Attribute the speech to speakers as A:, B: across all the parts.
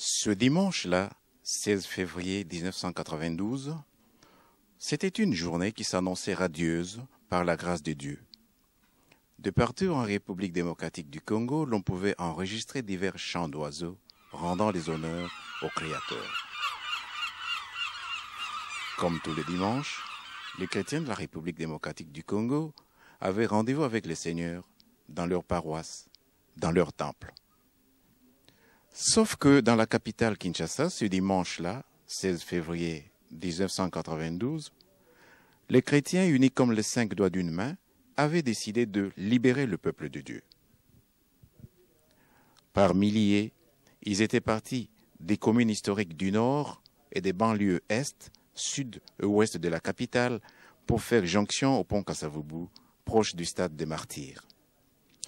A: Ce dimanche-là, 16 février 1992, c'était une journée qui s'annonçait radieuse par la grâce de Dieu. De partout en République démocratique du Congo, l'on pouvait enregistrer divers chants d'oiseaux rendant les honneurs au Créateur. Comme tous les dimanches, les chrétiens de la République démocratique du Congo avaient rendez-vous avec les seigneurs dans leur paroisse, dans leur temple. Sauf que dans la capitale Kinshasa, ce dimanche-là, 16 février 1992, les chrétiens, unis comme les 5 doigts d'une main, avaient décidé de libérer le peuple de Dieu. Par milliers, ils étaient partis des communes historiques du nord et des banlieues est, sud et ouest de la capitale pour faire jonction au pont Kasavubu, proche du stade des Martyrs.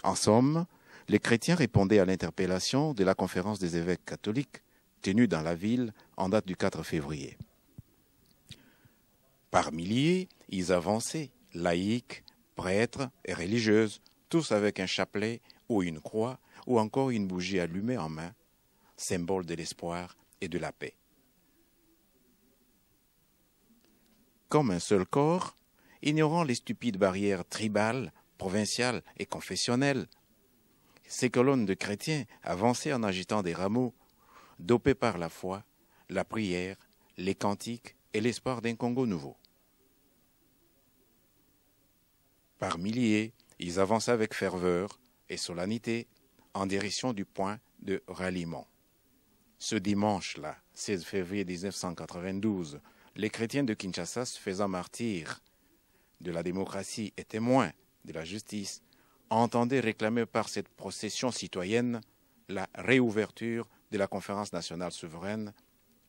A: En somme, les chrétiens répondaient à l'interpellation de la conférence des évêques catholiques tenue dans la ville en date du 4 février. Par milliers, ils avançaient, laïcs, prêtres et religieuses, tous avec un chapelet ou une croix ou encore une bougie allumée en main, symbole de l'espoir et de la paix. Comme un seul corps, ignorant les stupides barrières tribales, provinciales et confessionnelles, ces colonnes de chrétiens avançaient en agitant des rameaux, dopés par la foi, la prière, les cantiques et l'espoir d'un Congo nouveau. Par milliers, ils avançaient avec ferveur et solennité en direction du point de ralliement. Ce dimanche-là, 16 février 1992, les chrétiens de Kinshasa se faisant martyrs de la démocratie et témoins de la justice entendaient réclamer par cette procession citoyenne la réouverture de la conférence nationale souveraine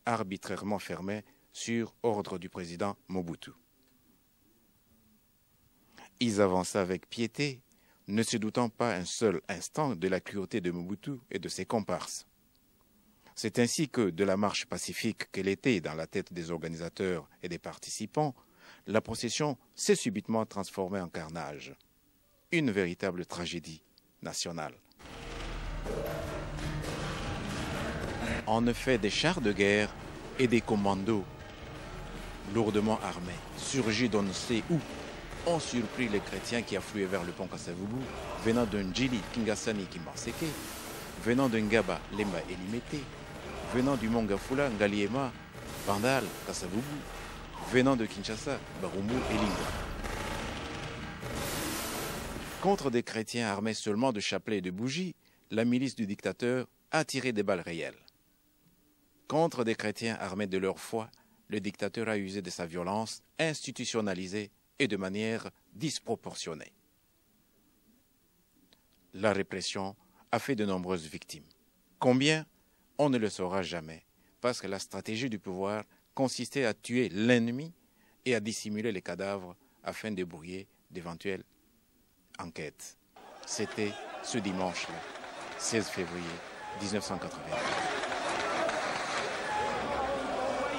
A: arbitrairement fermée sur ordre du président Mobutu. Ils avançaient avec piété, ne se doutant pas un seul instant de la cruauté de Mobutu et de ses comparses. C'est ainsi que, de la marche pacifique qu'elle était dans la tête des organisateurs et des participants, la procession s'est subitement transformée en carnage. Une véritable tragédie nationale. En effet, des chars de guerre et des commandos lourdement armés, surgis d'on ne sait où, ont surpris les chrétiens qui affluaient vers le pont Kasavubu, venant d'un Djili, Kingasani, Kimbanseke, venant d'un Ngaba, Lemba et Limete, venant du mont Gafula, Ngaliema, Bandal, Kasavubu, venant de Kinshasa, Barumu et Lingua. Contre des chrétiens armés seulement de chapelets et de bougies, la milice du dictateur a tiré des balles réelles. Contre des chrétiens armés de leur foi, le dictateur a usé de sa violence institutionnalisée et de manière disproportionnée. La répression a fait de nombreuses victimes. Combien? On ne le saura jamais, parce que la stratégie du pouvoir consistait à tuer l'ennemi et à dissimuler les cadavres afin de brouiller d'éventuelles enquêtes. C'était ce dimanche-là, 16 février 1980.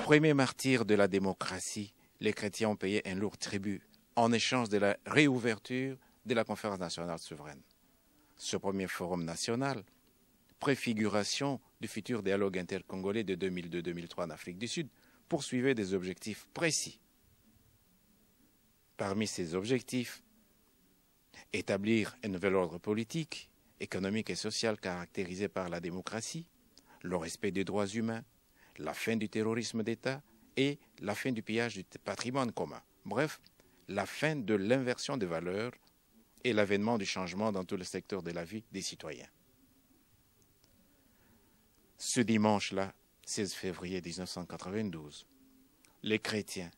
A: Premier martyr de la démocratie, les chrétiens ont payé un lourd tribut en échange de la réouverture de la conférence nationale souveraine. Ce premier forum national, préfiguration du futur dialogue intercongolais de 2002-2003 en Afrique du Sud, poursuivait des objectifs précis. Parmi ces objectifs, établir un nouvel ordre politique, économique et social caractérisé par la démocratie, le respect des droits humains, la fin du terrorisme d'État et la fin du pillage du patrimoine commun. Bref, la fin de l'inversion des valeurs et l'avènement du changement dans tous les secteurs de la vie des citoyens. Ce dimanche-là, 16 février 1992, les chrétiens,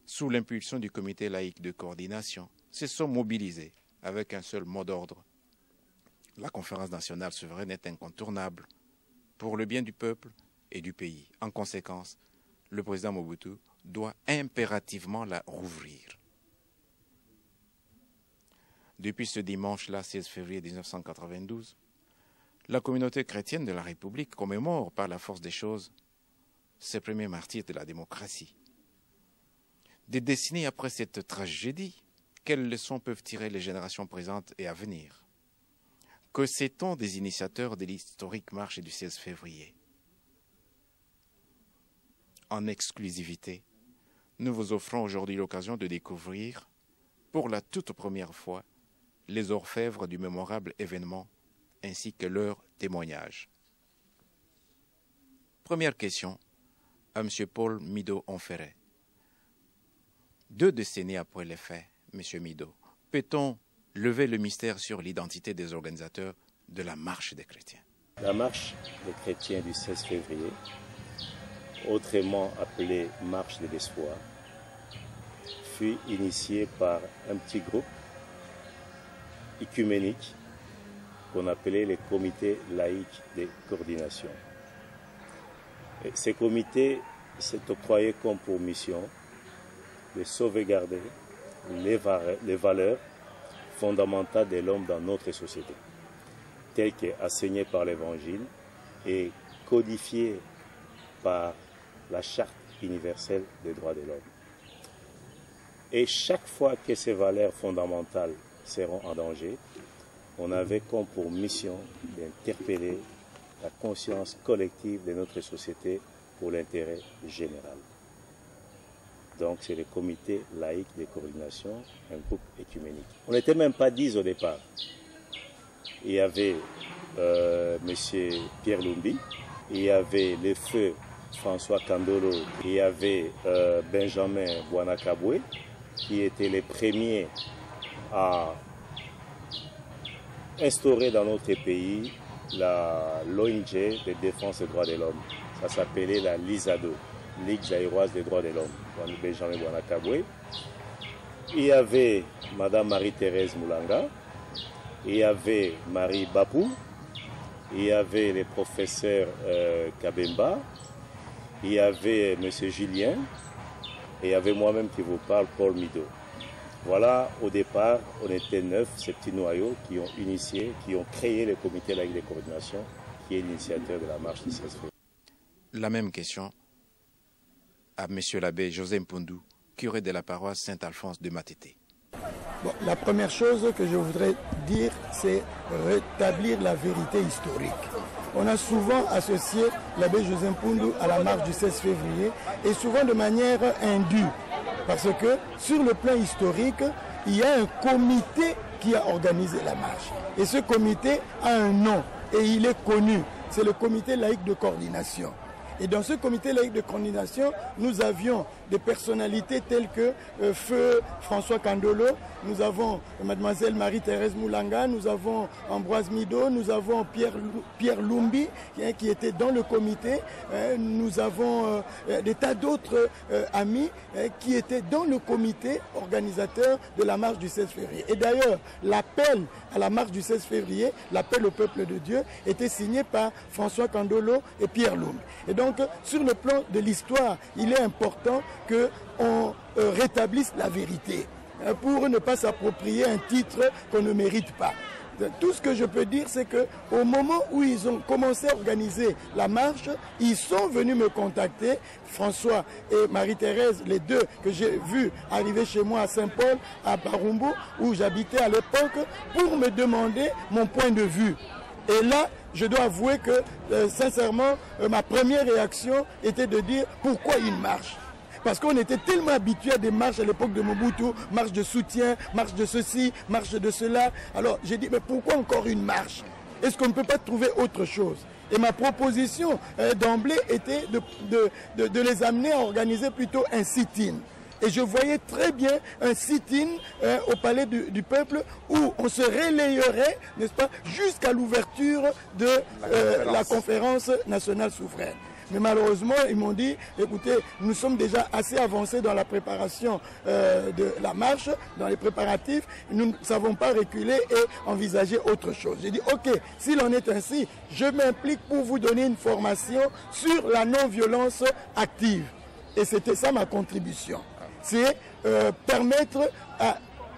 A: sous l'impulsion du comité laïque de coordination, se sont mobilisés avec un seul mot d'ordre. La conférence nationale souveraine est incontournable pour le bien du peuple et du pays. En conséquence, le président Mobutu doit impérativement la rouvrir. Depuis ce dimanche-là, 16 février 1992, la communauté chrétienne de la République commémore par la force des choses ces premiers martyrs de la démocratie. Des décennies après cette tragédie, quelles leçons peuvent tirer les générations présentes et à venir? Que sait-on des initiateurs de l'historique marche du 16 février? En exclusivité, nous vous offrons aujourd'hui l'occasion de découvrir, pour la toute première fois, les orfèvres du mémorable événement ainsi que leurs témoignages. Première question à M. Paul Mido-Onferré. 2 décennies après les faits, M. Mido, peut-on lever le mystère sur l'identité des organisateurs de la marche des chrétiens?
B: La marche des chrétiens du 16 février, autrement appelée marche de l'espoir, fut initiée par un petit groupe œcuménique qu'on appelait les comités laïcs de coordination. Et ces comités s'est octroyé comme pour mission de sauvegarder les valeurs fondamentales de l'homme dans notre société, telles qu'enseignées par l'Évangile et codifiées par la Charte universelle des droits de l'homme. Et chaque fois que ces valeurs fondamentales seront en danger, on avait comme pour mission d'interpeller la conscience collective de notre société pour l'intérêt général. Donc c'est le comité laïque de coordination, un groupe œcuménique. On n'était même pas 10 au départ. Il y avait M. Pierre Lumbi, il y avait le feu François Kandolo, il y avait Benjamin Bouanakaboué, qui étaient les premiers à instaurer dans notre pays l'ONG de défense des droits de l'homme. Ça s'appelait la LISADO, Ligue zaïroise des droits de l'homme, Benjamin Bouanakaboué. Il y avait Mme Marie-Thérèse Moulanga, il y avait Marie Bapou, il y avait le professeur Kabemba, il y avait M. Julien, et il y avait moi-même qui vous parle, Paul Mido. Voilà, au départ, on était 9, ces petits noyaux qui ont initié, qui ont créé le comité laïque de coordination, qui est l'initiateur de la marche du 16 février.
A: La même question à M. l'abbé José Mpondou, curé de la paroisse Saint-Alphonse de Matete.
C: Bon, la première chose que je voudrais dire, c'est rétablir la vérité historique. On a souvent associé l'abbé José Mpondou à la marche du 16 février et souvent de manière indue. Parce que sur le plan historique, il y a un comité qui a organisé la marche. Et ce comité a un nom et il est connu. C'est le comité laïque de coordination. Et dans ce comité laïque de coordination, nous avions des personnalités telles que Feu François Kandolo, nous avons Mademoiselle Marie-Thérèse Moulanga, nous avons Ambroise Mido, nous avons Pierre Lumbi qui était dans le comité, nous avons des tas d'autres amis qui étaient dans le comité organisateur de la marche du 16 février. Et d'ailleurs, l'appel à la marche du 16 février, l'appel au peuple de Dieu, était signé par François Kandolo et Pierre Lumbi. Et donc, sur le plan de l'histoire, il est important qu'on rétablisse la vérité pour ne pas s'approprier un titre qu'on ne mérite pas. Tout ce que je peux dire, c'est qu'au moment où ils ont commencé à organiser la marche, ils sont venus me contacter, François et Marie-Thérèse, les deux que j'ai vus arriver chez moi à Saint-Paul, à Barumbu, où j'habitais à l'époque, pour me demander mon point de vue. Et là, je dois avouer que, sincèrement, ma première réaction était de dire pourquoi une marche ? Parce qu'on était tellement habitués à des marches à l'époque de Mobutu, marche de soutien, marche de ceci, marche de cela. Alors j'ai dit, mais pourquoi encore une marche? Est-ce qu'on ne peut pas trouver autre chose? Et ma proposition d'emblée était de les amener à organiser plutôt un sit-in. Et je voyais très bien un sit-in au Palais du Peuple où on se relayerait, n'est-ce pas, jusqu'à l'ouverture de la conférence nationale souveraine. Mais malheureusement, ils m'ont dit, écoutez, nous sommes déjà assez avancés dans la préparation de la marche, dans les préparatifs, nous ne savons pas reculer et envisager autre chose. J'ai dit, ok, s'il en est ainsi, je m'implique pour vous donner une formation sur la non-violence active. Et c'était ça ma contribution. C'est permettre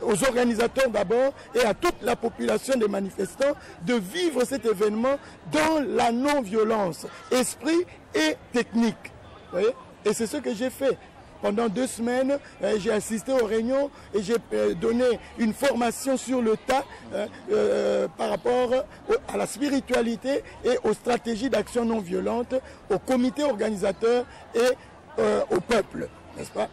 C: aux organisateurs d'abord et à toute la population des manifestants de vivre cet événement dans la non-violence, esprit et technique. Vous voyez? Et c'est ce que j'ai fait. pendant 2 semaines, j'ai assisté aux réunions et j'ai donné une formation sur le tas par rapport à la spiritualité et aux stratégies d'action non violente, au comité organisateur et au peuple, n'est-ce pas?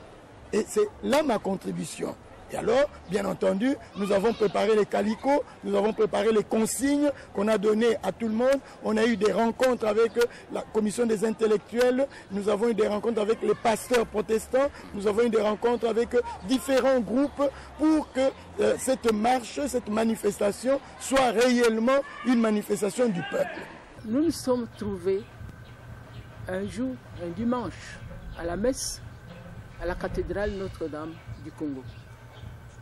C: Et c'est là ma contribution. Et alors, bien entendu, nous avons préparé les calicots, nous avons préparé les consignes qu'on a données à tout le monde. On a eu des rencontres avec la commission des intellectuels, nous avons eu des rencontres avec les pasteurs protestants, nous avons eu des rencontres avec différents groupes pour que cette marche, cette manifestation soit réellement une manifestation du peuple.
D: Nous nous sommes trouvés un jour, un dimanche, à la messe à la cathédrale Notre-Dame du Congo.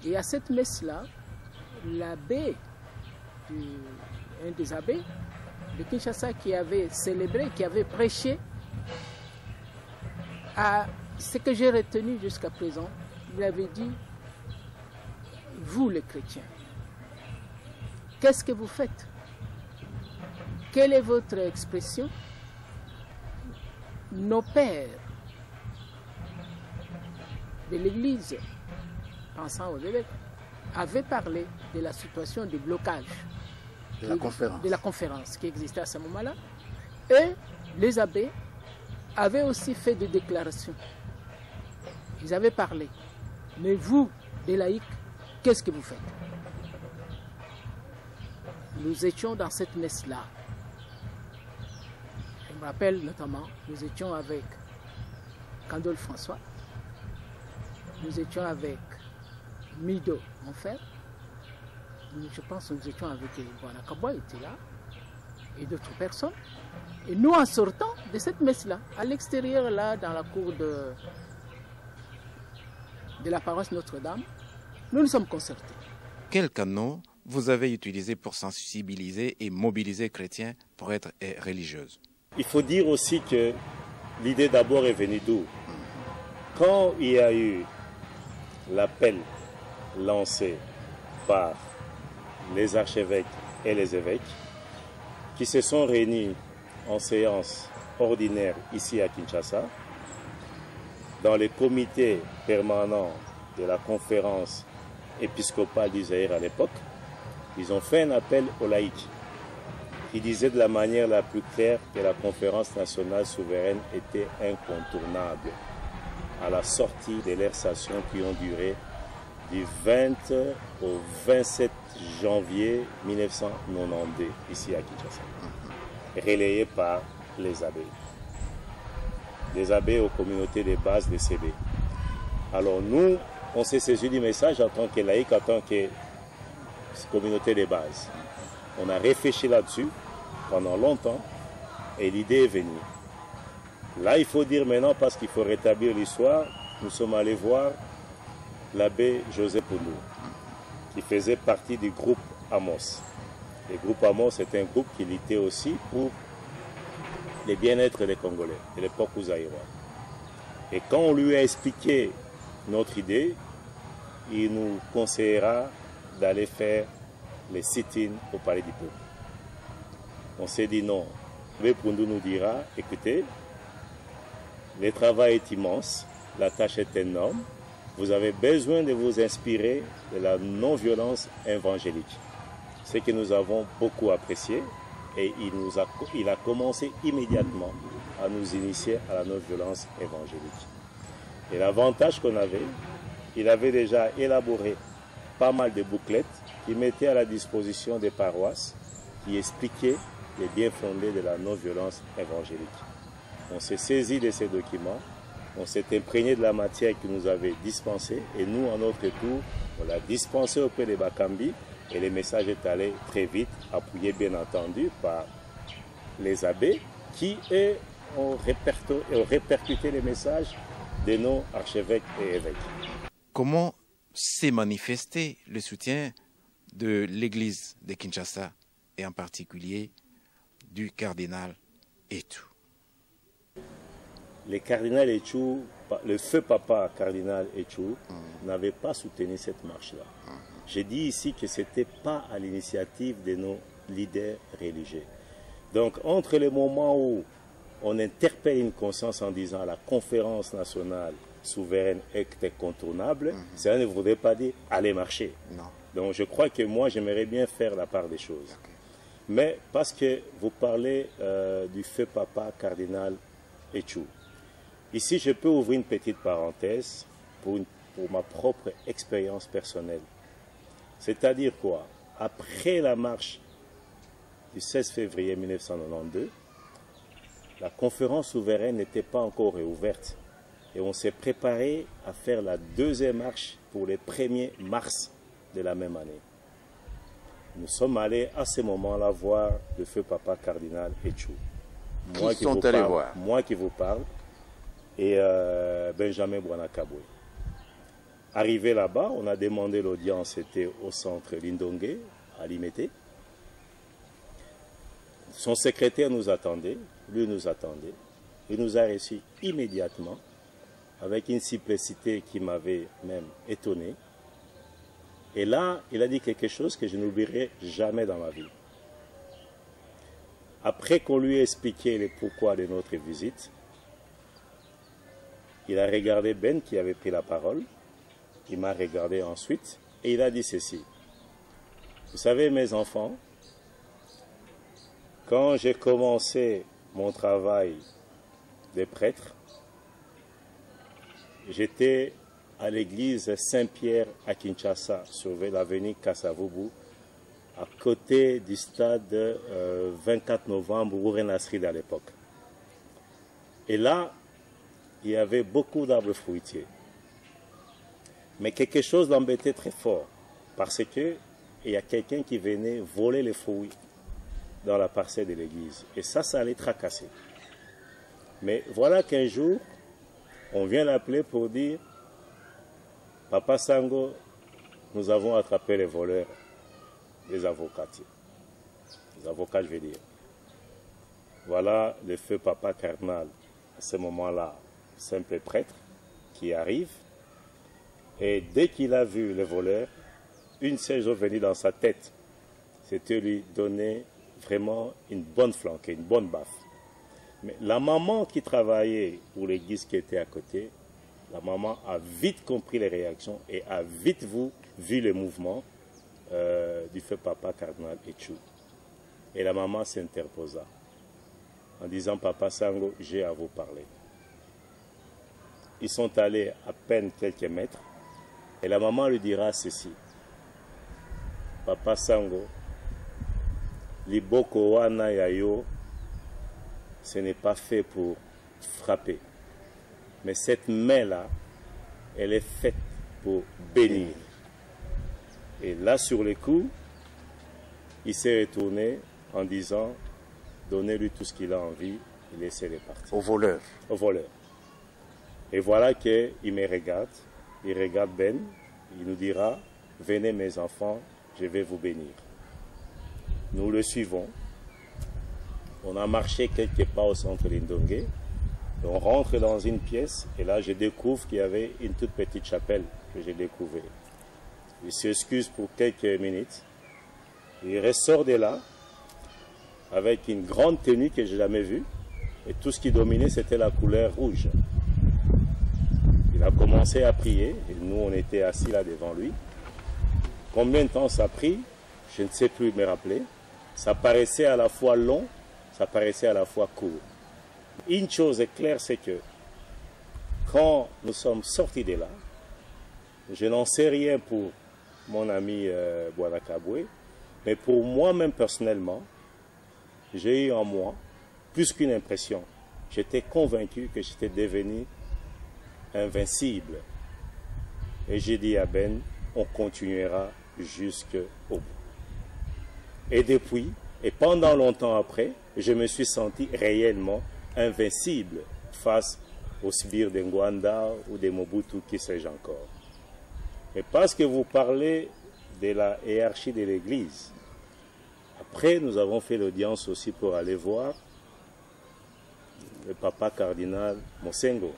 D: Et à cette messe-là, l'abbé, un des abbés de Kinshasa qui avait célébré, qui avait prêché, à ce que j'ai retenu jusqu'à présent, il avait dit, vous les chrétiens, qu'est-ce que vous faites? Quelle est votre expression? Nos pères de l'Église, pensant aux évêques, avaient parlé de la situation de blocage de la conférence qui existait à ce moment-là. Et les abbés avaient aussi fait des déclarations. Ils avaient parlé. Mais vous, les laïcs, qu'est-ce que vous faites? Nous étions dans cette messe-là. Je me rappelle notamment, nous étions avec Candole François, nous étions avec Mido, mon frère, je pense que nous étions avec Wanakabwa, était là, et d'autres personnes. Et nous, en sortant de cette messe-là, à l'extérieur, là, dans la cour de la paroisse Notre-Dame, nous nous sommes concertés.
A: Quel canot vous avez utilisé pour sensibiliser et mobiliser les chrétiens pour être religieuses?
B: Il faut dire aussi que l'idée d'abord est venue d'où? Quand il y a eu l'appel lancé par les archevêques et les évêques qui se sont réunis en séance ordinaire ici à Kinshasa, dans les comités permanents de la conférence épiscopale du Zaïre à l'époque, ils ont fait un appel aux laïcs qui disait de la manière la plus claire que la conférence nationale souveraine était incontournable à la sortie de leurs sessions qui ont duré du 20 au 27 janvier 1992 ici à Kinshasa, relayé par les abbés aux communautés de base des CD. Alors nous, on s'est saisi du message en tant que laïcs, en tant que communauté de base. On a réfléchi là-dessus pendant longtemps et l'idée est venue. Là, il faut dire maintenant, parce qu'il faut rétablir l'histoire, nous sommes allés voir l'abbé José Poundou, qui faisait partie du groupe Amos. Le groupe Amos est un groupe qui luttait aussi pour le bien-être des Congolais, de l'époque aux Zaïrois. Et quand on lui a expliqué notre idée, il nous conseillera d'aller faire les sit-ins au Palais du Peuple. On s'est dit non. L'abbé Poundou nous dira, écoutez, le travail est immense, la tâche est énorme, vous avez besoin de vous inspirer de la non-violence évangélique. Ce que nous avons beaucoup apprécié et il a commencé immédiatement à nous initier à la non-violence évangélique. Et l'avantage qu'on avait, il avait déjà élaboré pas mal de bouclettes qui mettaient à la disposition des paroisses qui expliquaient les bien-fondés de la non-violence évangélique. On s'est saisi de ces documents, on s'est imprégné de la matière qu'ils nous avaient dispensée et nous, en notre tour, on l'a dispensé auprès des Bakambi et le message est allé très vite, appuyé bien entendu par les abbés qui, eux, ont répercuté les messages de nos archevêques et évêques.
A: Comment s'est manifesté le soutien de l'Église de Kinshasa et en particulier du cardinal Etou?
B: Le cardinal Etou, le feu papa cardinal Etou, n'avait pas soutenu cette marche-là. J'ai dit ici que ce n'était pas à l'initiative de nos leaders religieux. Donc, entre le moment où on interpelle une conscience en disant à la conférence nationale souveraine est incontournable, cela ne voudrait pas dire aller marcher.
A: Non.
B: Donc je crois que moi, j'aimerais bien faire la part des choses. Okay. Mais parce que vous parlez du feu papa cardinal Etchou. Ici, je peux ouvrir une petite parenthèse pour ma propre expérience personnelle. C'est-à-dire quoi? Après la marche du 16 février 1992, la conférence souveraine n'était pas encore réouverte. Et on s'est préparé à faire la deuxième marche pour le 1er mars de la même année. Nous sommes allés à ce moment-là voir le feu papa cardinal Etchou. Moi qui vous parle, et Benjamin Bouanakaboué. Arrivé là-bas, on a demandé l'audience, c'était au centre Lindongue, à Limete. Son secrétaire nous attendait, lui nous attendait. Il nous a reçus immédiatement, avec une simplicité qui m'avait même étonné. Et là, il a dit quelque chose que je n'oublierai jamais dans ma vie. Après qu'on lui ait expliqué le pourquoi de notre visite, il a regardé Ben qui avait pris la parole. Il m'a regardé ensuite et il a dit ceci. Vous savez, mes enfants, quand j'ai commencé mon travail de prêtre, j'étais à l'église Saint-Pierre à Kinshasa, sur l'avenue Kasavubu, à côté du stade 24 novembre, Ourenasrid à l'époque. Et là, il y avait beaucoup d'arbres fruitiers. Mais quelque chose l'embêtait très fort, parce qu'il y a quelqu'un qui venait voler les fruits dans la parcelle de l'église. Et ça allait tracasser. Mais voilà qu'un jour, on vient l'appeler pour dire, Papa Sango, nous avons attrapé les voleurs, les avocats. Les avocats, je vais dire. Voilà le feu papa cardinal, à ce moment-là, simple prêtre, qui arrive. Et dès qu'il a vu les voleurs, une seule chose venue dans sa tête, c'était lui donner vraiment une bonne flanquée, une bonne baffe. Mais la maman qui travaillait pour l'église qui était à côté, la maman a vite compris les réactions et a vite vu le mouvement du feu papa cardinal Etchou. Et la maman s'interposa en disant, Papa Sango, j'ai à vous parler. Ils sont allés à peine quelques mètres et la maman lui dira ceci. Papa Sango, Liboko wana yayo, ce n'est pas fait pour frapper. Mais cette main-là, elle est faite pour bénir. Et là, sur le coup, il s'est retourné en disant, donnez-lui tout ce qu'il a envie et laissez-le partir.
A: Au voleur.
B: Au voleur. Et voilà qu'il me regarde, il regarde Ben, il nous dira, venez mes enfants, je vais vous bénir. Nous le suivons. On a marché quelques pas au centre Lindongue. On rentre dans une pièce et là je découvre qu'il y avait une toute petite chapelle que j'ai découvert. Il s'excuse pour quelques minutes. Il ressort de là avec une grande tenue que je n'ai jamais vue et tout ce qui dominait c'était la couleur rouge. Il a commencé à prier et nous on était assis là devant lui. Combien de temps ça a pris? Je ne sais plus me rappeler. Ça paraissait à la fois long, ça paraissait à la fois court. Une chose est claire, c'est que quand nous sommes sortis de là, je n'en sais rien pour mon ami Bouanakaboué, mais pour moi-même personnellement, j'ai eu en moi plus qu'une impression. J'étais convaincu que j'étais devenu invincible. Et j'ai dit à Ben, on continuera jusqu'au bout. Et depuis, et pendant longtemps après, je me suis senti réellement invincible face aux sbires de Ngwanda ou de Mobutu, qui sais-je encore. Et parce que vous parlez de la hiérarchie de l'Église, après nous avons fait l'audience aussi pour aller voir le papa cardinal Mosengo.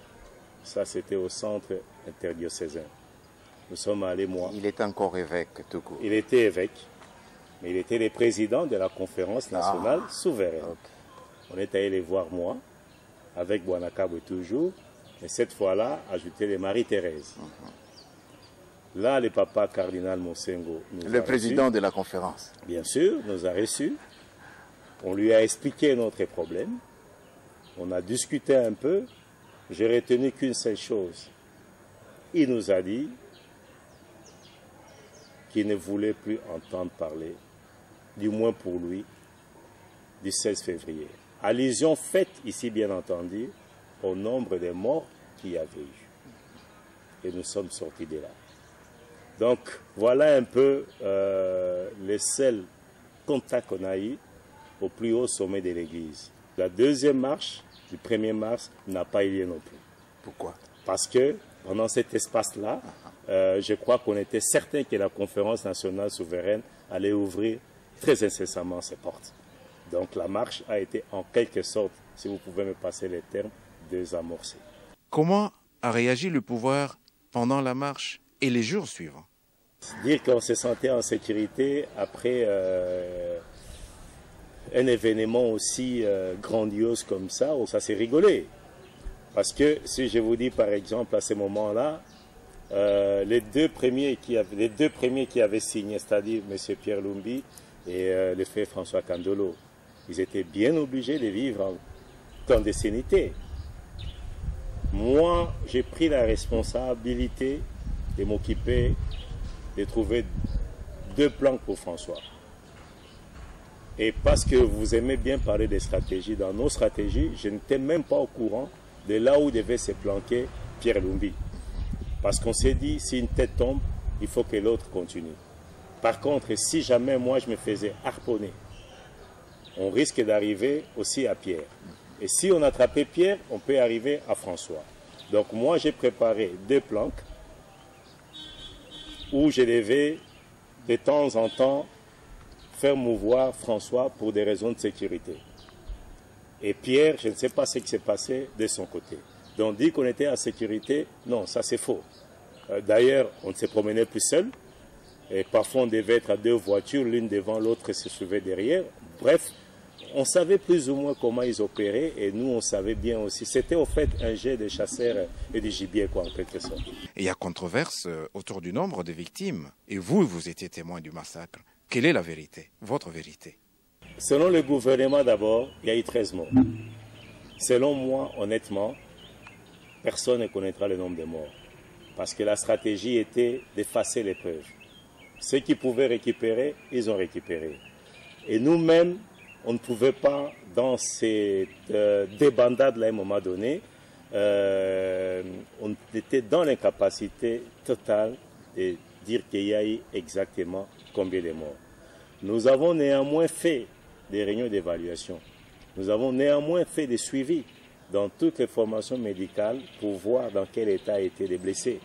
B: Ça c'était au centre interdiocésain. Nous sommes allés, moi.
A: Il est encore évêque, tout court.
B: Il était évêque, mais il était le président de la conférence nationale souveraine. Okay. On est allé les voir, moi, avec Bouanakaboué toujours. mais cette fois-là, ajouter les Marie-Thérèse. Là, le papa cardinal Monsengo,
A: le président de la conférence,
B: bien sûr, nous a reçus. On lui a expliqué notre problème. On a discuté un peu. J'ai retenu qu'une seule chose. Il nous a dit qu'il ne voulait plus entendre parler, du moins pour lui, du 16 février. Allusion faite ici, bien entendu, au nombre de morts qu'il y avait eu. Et nous sommes sortis de là. Donc, voilà un peu les seuls contacts qu'on a eu au plus haut sommet de l'Église. La deuxième marche du 1er mars n'a pas eu lieu non plus.
A: Pourquoi?
B: Parce que pendant cet espace-là, je crois qu'on était certain que la conférence nationale souveraine allait ouvrir très incessamment ses portes. Donc la marche a été en quelque sorte, si vous pouvez me passer les termes, désamorcée.
A: Comment a réagi le pouvoir pendant la marche et les jours suivants?
B: Dire qu'on se sentait en sécurité après un événement aussi grandiose comme ça s'est rigolé. Parce que si je vous dis par exemple à ce moment-là, les deux premiers qui avaient signé, c'est-à-dire M. Pierre Lumbi et le frère François Candolo, ils étaient bien obligés de vivre en clandestinité. Moi, j'ai pris la responsabilité de m'occuper de trouver 2 plans pour François. Et parce que vous aimez bien parler des stratégies, dans nos stratégies, je n'étais même pas au courant de là où devait se planquer Pierre Lumbi. Parce qu'on s'est dit, si une tête tombe, il faut que l'autre continue. Par contre, si jamais moi je me faisais harponner, on risque d'arriver aussi à Pierre. Et si on attrapait Pierre, on peut arriver à François. Donc moi j'ai préparé 2 planques où je devais de temps en temps faire mouvoir François pour des raisons de sécurité. Et Pierre, je ne sais pas ce qui s'est passé de son côté. Donc dire qu'on était en sécurité, non, ça c'est faux. D'ailleurs, on ne se promenait plus seul. Et parfois on devait être à 2 voitures, l'une devant l'autre se suivait derrière. Bref, on savait plus ou moins comment ils opéraient et nous on savait bien aussi. C'était au fait un jet de chasseurs et de gibier quoi en quelque sorte.
A: Et il y a controverse autour du nombre de victimes. Et vous étiez témoin du massacre. Quelle est la vérité, votre vérité?
B: Selon le gouvernement d'abord, il y a eu 13 morts. Selon moi, honnêtement, personne ne connaîtra le nombre de morts. Parce que la stratégie était d'effacer les preuves. Ceux qui pouvaient récupérer, ils ont récupéré. Et nous-mêmes, on ne pouvait pas, dans cette débandade-là, à un moment donné, on était dans l'incapacité totale de dire qu'il y a eu exactement combien de morts. Nous avons néanmoins fait des réunions d'évaluation. Nous avons néanmoins fait des suivis dans toutes les formations médicales pour voir dans quel état étaient les blessés.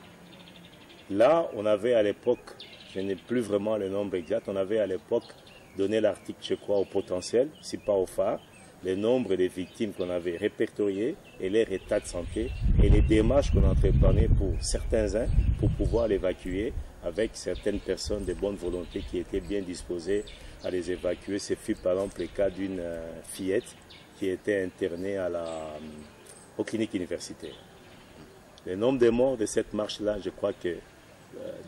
B: Là, on avait à l'époque, je n'ai plus vraiment le nombre exact, on avait à l'époque donné l'article, je crois, au potentiel, si pas au phare, le nombre de victimes qu'on avait répertoriées et leur état de santé et les démarches qu'on entreprenait pour certains-uns pour pouvoir l'évacuer avec certaines personnes de bonne volonté qui étaient bien disposées à les évacuer. Ce fut par exemple le cas d'une fillette qui était internée aux cliniques universitaires. Le nombre de morts de cette marche-là, je crois que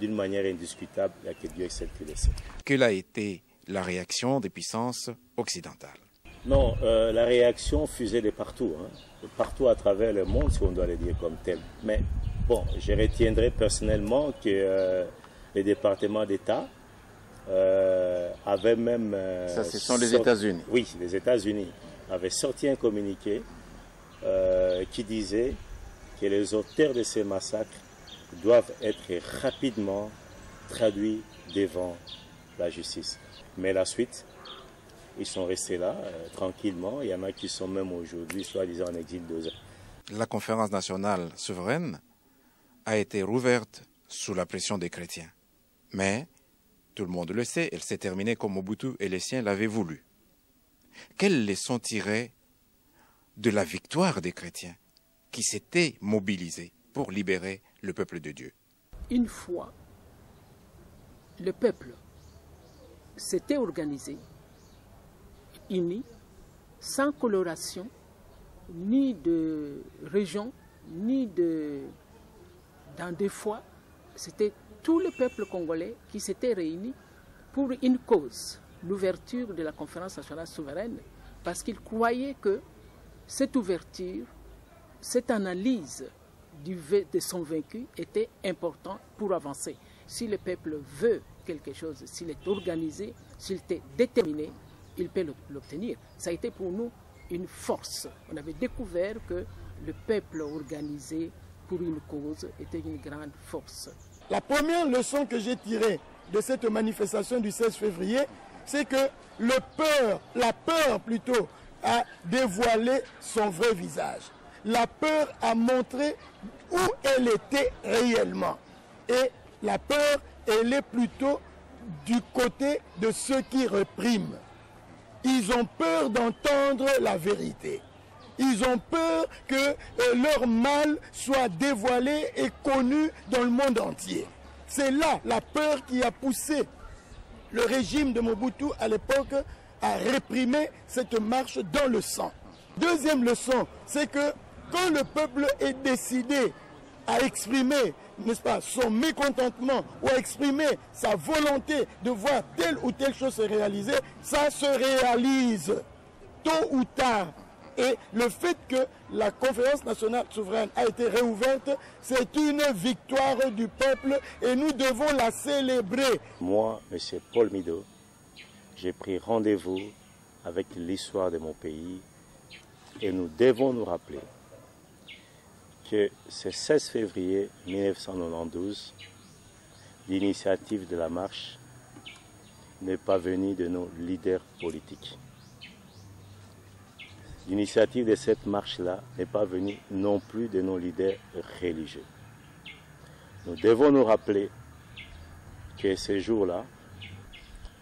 B: d'une manière indiscutable, il n'y a que Dieu seul qui le sait.
A: Quelle a été la réaction des puissances occidentales?
B: Non, la réaction fusait de partout, de partout à travers le monde, si on doit le dire comme tel. Mais bon, je retiendrai personnellement que les départements d'État avaient même...
A: Ça, ce sont les États-Unis.
B: Oui, les États-Unis avaient sorti un communiqué qui disait que les auteurs de ces massacres doivent être rapidement traduits devant la justice. Mais la suite, ils sont restés là, tranquillement. Il y en a qui sont même aujourd'hui, soi-disant, en exil 2 ans.
A: La conférence nationale souveraine a été rouverte sous la pression des chrétiens. Mais, tout le monde le sait, elle s'est terminée comme Mobutu et les siens l'avaient voulu. Quelles leçons tirer de la victoire des chrétiens qui s'étaient mobilisés pour libérer le peuple de Dieu?
D: Une fois, le peuple s'était organisé, uni, sans coloration, ni de région, ni dans des fois. C'était tout le peuple congolais qui s'était réuni pour une cause, l'ouverture de la conférence nationale souveraine, parce qu'ils croyaient que cette ouverture, cette analyse de son vaincu était importante pour avancer. Si le peuple veut quelque chose, s'il est organisé, s'il est déterminé, il peut l'obtenir. Ça a été pour nous une force. On avait découvert que le peuple organisé pour une cause était une grande force.
C: La première leçon que j'ai tirée de cette manifestation du 16 février, c'est que la peur plutôt, a dévoilé son vrai visage. La peur a montré où elle était réellement. Et la peur, elle est plutôt du côté de ceux qui répriment. Ils ont peur d'entendre la vérité. Ils ont peur que leur mal soit dévoilé et connu dans le monde entier. C'est là la peur qui a poussé le régime de Mobutu à l'époque à réprimer cette marche dans le sang. Deuxième leçon, c'est que quand le peuple est décidé à exprimer, n'est-ce pas, son mécontentement ou à exprimer sa volonté de voir telle ou telle chose se réaliser, ça se réalise tôt ou tard. Et le fait que la conférence nationale souveraine a été réouverte, c'est une victoire du peuple et nous devons la célébrer.
B: Moi, M. Paul Mido, j'ai pris rendez-vous avec l'histoire de mon pays et nous devons nous rappeler que ce 16 février 1992, l'initiative de la marche n'est pas venue de nos leaders politiques. L'initiative de cette marche-là n'est pas venue non plus de nos leaders religieux. Nous devons nous rappeler que ces jours-là,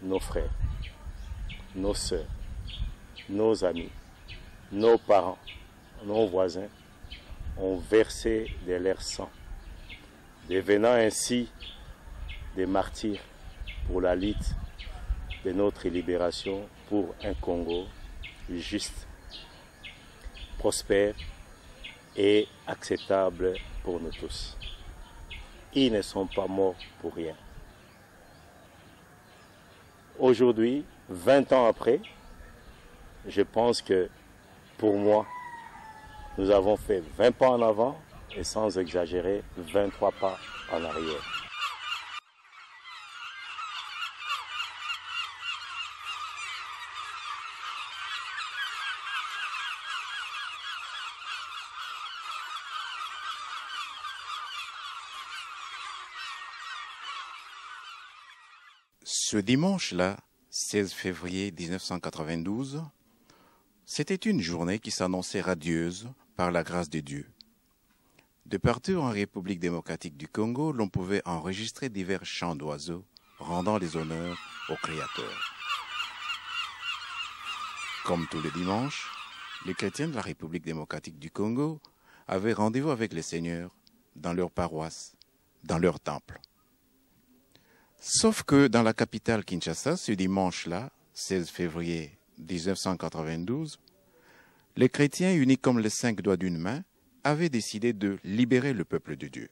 B: nos frères, nos sœurs, nos amis, nos parents, nos voisins ont versé de leur sang, devenant ainsi des martyrs pour la lutte de notre libération pour un Congo juste, prospère et acceptable pour nous tous. Ils ne sont pas morts pour rien. Aujourd'hui, 20 ans après, je pense que pour moi, nous avons fait 20 pas en avant et sans exagérer, 23 pas en arrière.
A: Ce dimanche-là, 16 février 1992, c'était une journée qui s'annonçait radieuse par la grâce de Dieu. De partout en République démocratique du Congo, l'on pouvait enregistrer divers chants d'oiseaux rendant les honneurs au Créateur. Comme tous les dimanches, les chrétiens de la République démocratique du Congo avaient rendez-vous avec les seigneurs dans leur paroisse, dans leur temple. Sauf que dans la capitale Kinshasa, ce dimanche-là, 16 février 1992, les chrétiens, unis comme les 5 doigts d'une main, avaient décidé de libérer le peuple de Dieu.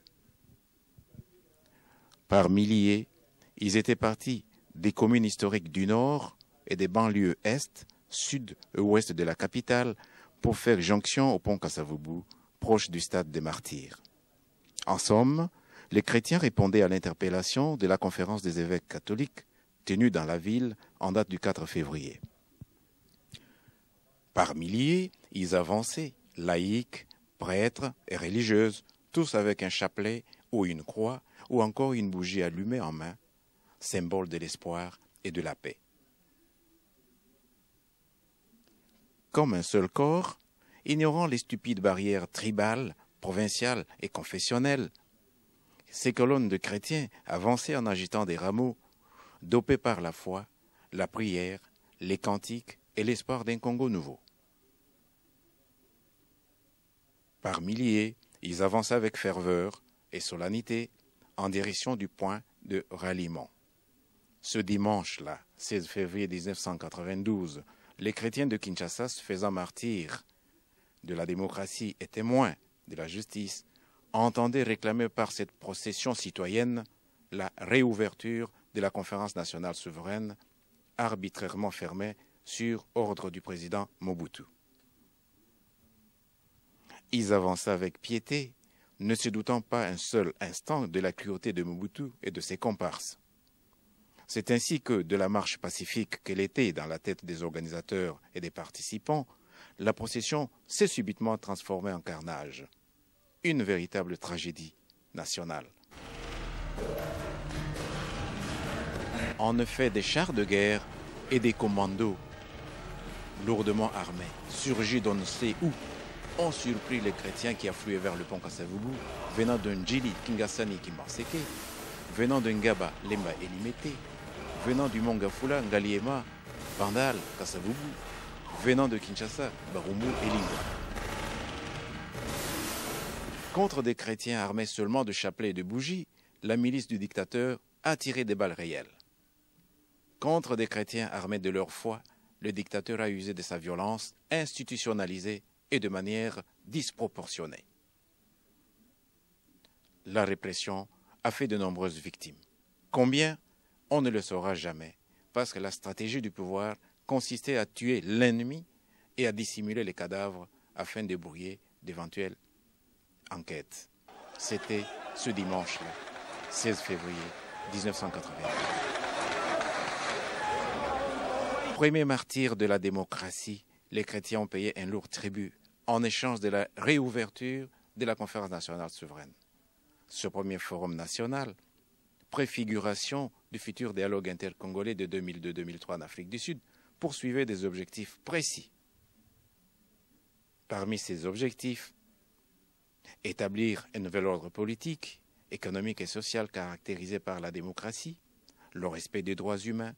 A: Par milliers, ils étaient partis des communes historiques du nord et des banlieues est, sud et ouest de la capitale pour faire jonction au pont Kasavubu, proche du stade des Martyrs. En somme, les chrétiens répondaient à l'interpellation de la conférence des évêques catholiques tenue dans la ville en date du 4 février. Par milliers, ils avançaient, laïcs, prêtres et religieuses, tous avec un chapelet ou une croix ou encore une bougie allumée en main, symbole de l'espoir et de la paix. Comme un seul corps, ignorant les stupides barrières tribales, provinciales et confessionnelles, ces colonnes de chrétiens avançaient en agitant des rameaux, dopés par la foi, la prière, les cantiques et l'espoir d'un Congo nouveau. Par milliers, ils avançaient avec ferveur et solennité en direction du point de ralliement. Ce dimanche-là, 16 février 1992, les chrétiens de Kinshasa se faisant martyrs de la démocratie et témoins de la justice, entendait réclamer par cette procession citoyenne la réouverture de la conférence nationale souveraine, arbitrairement fermée sur ordre du président Mobutu. Ils avançaient avec piété, ne se doutant pas un seul instant de la cruauté de Mobutu et de ses comparses. C'est ainsi que, de la marche pacifique qu'elle était dans la tête des organisateurs et des participants, la procession s'est subitement transformée en carnage. Une véritable tragédie nationale. En effet, des chars de guerre et des commandos lourdement armés, surgis d'on ne sait où, ont surpris les chrétiens qui affluaient vers le pont Kasavubu, venant de Njili, Kingasani, Kimbarseke, venant de Ngaba, Lemba et Limete, venant du mont Gafula, Ngaliema, Bandal, Kasavubu, venant de Kinshasa, Barumu et Linga. Contre des chrétiens armés seulement de chapelets et de bougies, la milice du dictateur a tiré des balles réelles. Contre des chrétiens armés de leur foi, le dictateur a usé de sa violence institutionnalisée et de manière disproportionnée. La répression a fait de nombreuses victimes. Combien? On ne le saura jamais, parce que la stratégie du pouvoir consistait à tuer l'ennemi et à dissimuler les cadavres afin de brouiller d'éventuelles enquêtes. C'était ce dimanche-là, 16 février 1981. Premier martyr de la démocratie, les chrétiens ont payé un lourd tribut en échange de la réouverture de la conférence nationale souveraine. Ce premier forum national, préfiguration du futur dialogue intercongolais de 2002-2003 en Afrique du Sud, poursuivait des objectifs précis. Parmi ces objectifs, établir un nouvel ordre politique, économique et social caractérisé par la démocratie, le respect des droits humains,